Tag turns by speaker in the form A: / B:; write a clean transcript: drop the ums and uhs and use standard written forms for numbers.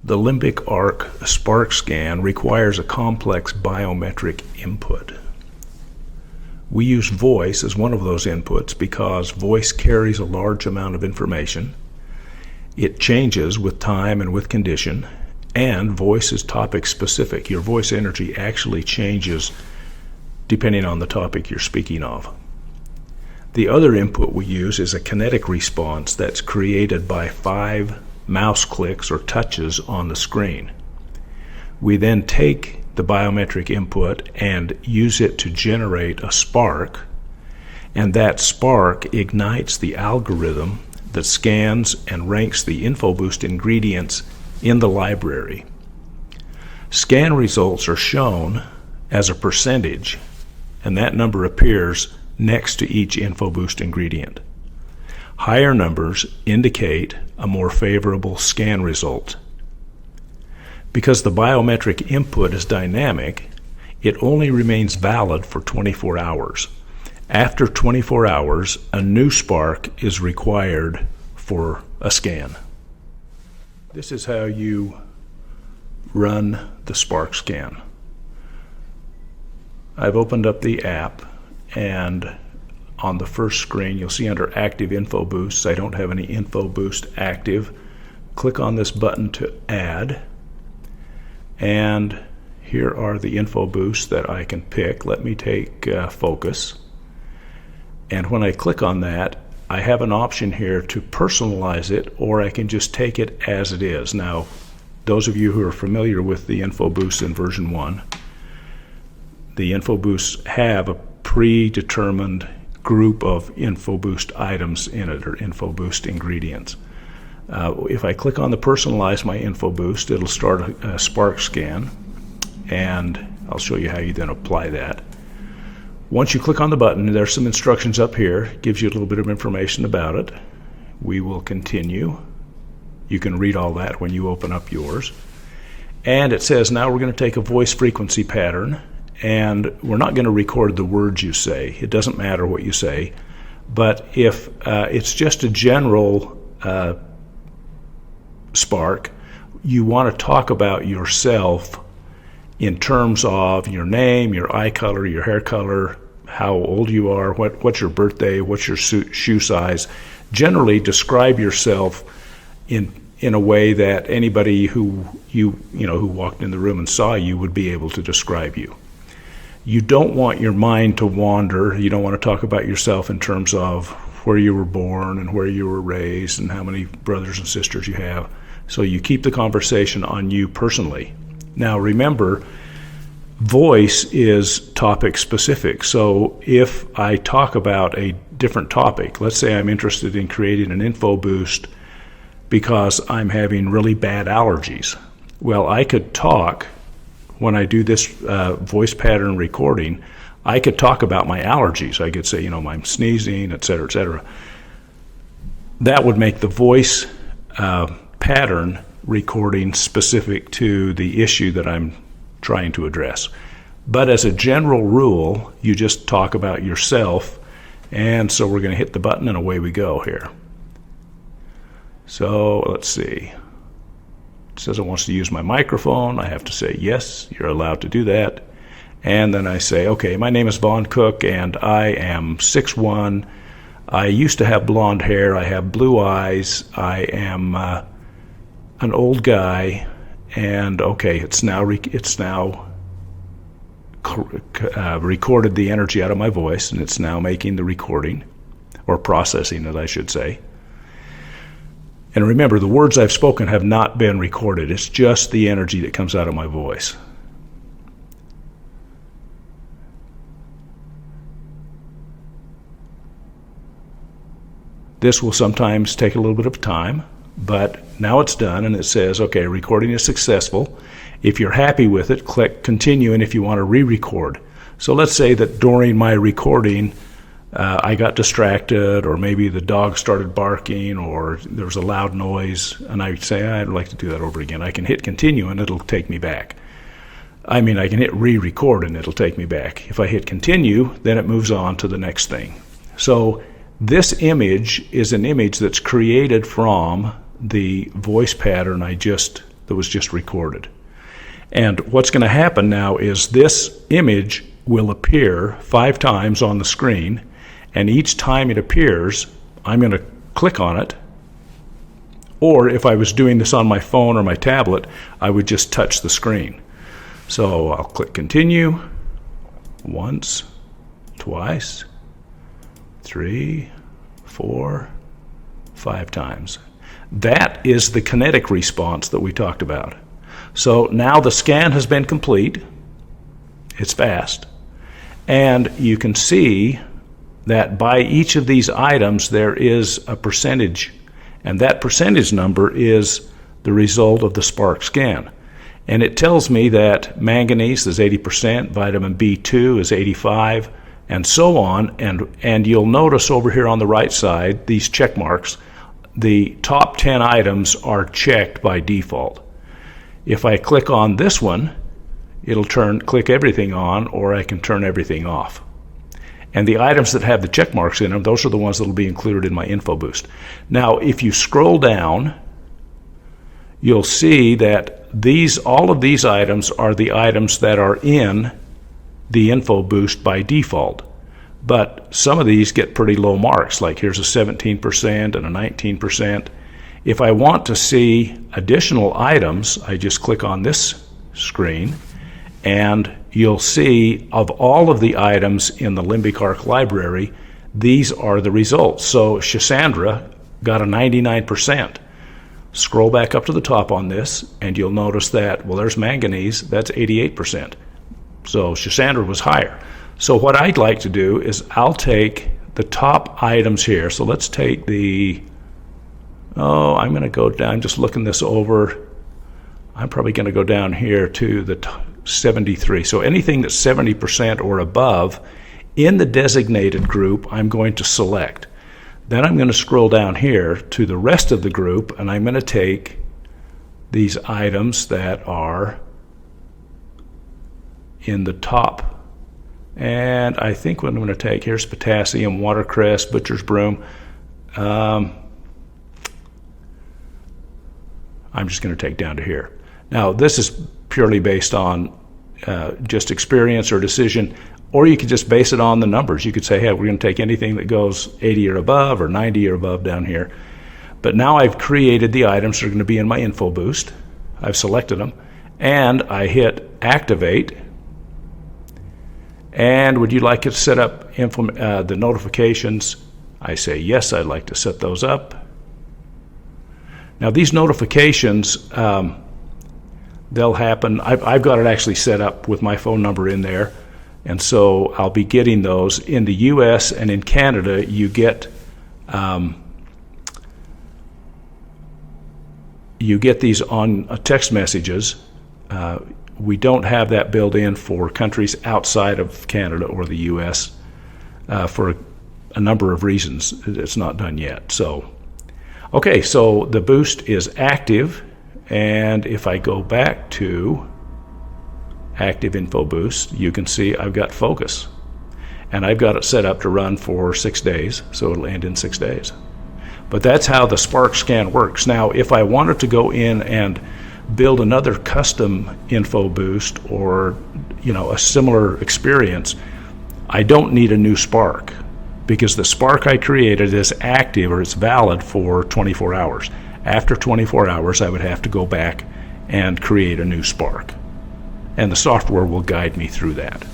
A: The limbic arc spark scan requires a complex biometric input. We use voice as one of those inputs because voice carries a large amount of information. It changes with time and with condition, and voice is topic specific. Your voice energy actually changes depending on the topic you're speaking of. The other input we use is a kinetic response that's created by 5 mouse clicks or touches on the screen. We then take the biometric input and use it to generate a spark, and that spark ignites the algorithm that scans and ranks the InfoBoost ingredients in the library. Scan results are shown as a percentage, and that number appears next to each InfoBoost ingredient. Higher numbers indicate a more favorable scan result. Because the biometric input is dynamic, it only remains valid for 24 hours. After 24 hours, a new spark is required for a scan. This is how you run the spark scan. I've opened up the app, and on the first screen you'll see under Active InfoBoosts, I don't have any InfoBoost active. Click on this button to add, and here are the InfoBoosts that I can pick. Let me take Focus, and when I click on that, I have an option here to personalize it, or I can just take it as it is. Now, those of you who are familiar with the InfoBoosts in version 1, the InfoBoosts have a predetermined group of InfoBoost items in it, or InfoBoost ingredients. If I click on the Personalize My InfoBoost, it'll start a spark scan, and I'll show you how you then apply that. Once you click on the button, there's some instructions up here. It gives you a little bit of information about it. We will continue. You can read all that when you open up yours. And it says now we're going to take a voice frequency pattern, and we're not going to record the words you say. It doesn't matter what you say. But if it's just a general spark, you want to talk about yourself in terms of your name, your eye color, your hair color, how old you are, what's your birthday, what's your shoe size. Generally describe yourself in a way that anybody who who walked in the room and saw you would be able to describe you. You don't want your mind to wander. You don't want to talk about yourself in terms of where you were born and where you were raised and how many brothers and sisters you have. So you keep the conversation on you personally. Now remember, voice is topic specific. So if I talk about a different topic, let's say I'm interested in creating an InfoBoost because I'm having really bad allergies. Well, I could talk, when I do this voice pattern recording, I could talk about my allergies. I could say, I'm sneezing, et cetera, et cetera. That would make the voice pattern recording specific to the issue that I'm trying to address. But as a general rule, you just talk about yourself, and so we're going to hit the button and away we go here. So let's see. It says it wants to use my microphone. I have to say yes, you're allowed to do that. And then I say, okay, my name is Vaughn Cook and I am 6'1". I used to have blonde hair. I have blue eyes. I am an old guy. And okay, it's now recorded the energy out of my voice, and it's now making the recording, or processing it, I should say. And remember, the words I've spoken have not been recorded. It's just the energy that comes out of my voice. This will sometimes take a little bit of time, but now it's done, and it says, okay, recording is successful. If you're happy with it, click continue, and if you want to re-record. So let's say that during my recording, I got distracted, or maybe the dog started barking, or there was a loud noise, and I say, I'd like to do that over again. I can hit continue, and it'll take me back. I can hit re-record, and it'll take me back. If I hit continue, then it moves on to the next thing. So this image is an image that's created from the voice pattern I just that was just recorded. And what's going to happen now is this image will appear 5 times on the screen, and each time it appears, I'm going to click on it. Or if I was doing this on my phone or my tablet, I would just touch the screen. So I'll click continue once, twice, 3, 4, 5 times. That is the kinetic response that we talked about. So now the scan has been complete. It's fast. And you can see that by each of these items there is a percentage, and that percentage number is the result of the Spark scan. And it tells me that manganese is 80%, vitamin B2 is 85%, and so on. And you'll notice over here on the right side, these check marks, the top 10 items are checked by default. If I click on this one, it'll click everything on, or I can turn everything off. And the items that have the check marks in them, those are the ones that will be included in my info boost. Now, if you scroll down, you'll see that all of these items are the items that are in the info boost by default. But some of these get pretty low marks, like here's a 17% and a 19%. If I want to see additional items, I just click on this screen, and you'll see of all of the items in the limbic arc library, these are the results. So Shasandra got a 99%. Scroll back up to the top on this, and you'll notice that, well, there's manganese, that's 88%. So Shasandra was higher. So what I'd like to do is I'll take the top items here. So let's take I'm going to go down, I'm just looking this over. I'm probably going to go down here to the 73. So anything that's 70% or above in the designated group, I'm going to select. Then I'm going to scroll down here to the rest of the group, and I'm going to take these items that are in the top. And I think what I'm going to take, here's potassium, watercress, butcher's broom. I'm just going to take down to here. Now, this is purely based on just experience or decision, or you could just base it on the numbers. You could say, hey, we're going to take anything that goes 80 or above or 90 or above down here. But now I've created the items that are going to be in my info boost. I've selected them, and I hit activate. And would you like it to set up the notifications? I say, yes, I'd like to set those up. Now, these notifications, they'll happen. I've got it actually set up with my phone number in there, and so I'll be getting those. In the U.S. and in Canada, you get these on text messages. We don't have that built in for countries outside of Canada or the U.S. For a number of reasons. It's not done yet. So, okay, so the boost is active, and if I go back to Active Info Boost, you can see I've got focus, and I've got it set up to run for 6 days, so it'll end in 6 days. But that's how the Spark scan works. Now, if I wanted to go in and build another custom info boost or a similar experience, I don't need a new Spark, because the Spark I created is active, or it's valid for 24 hours. After 24 hours, I would have to go back and create a new Spark, and the software will guide me through that.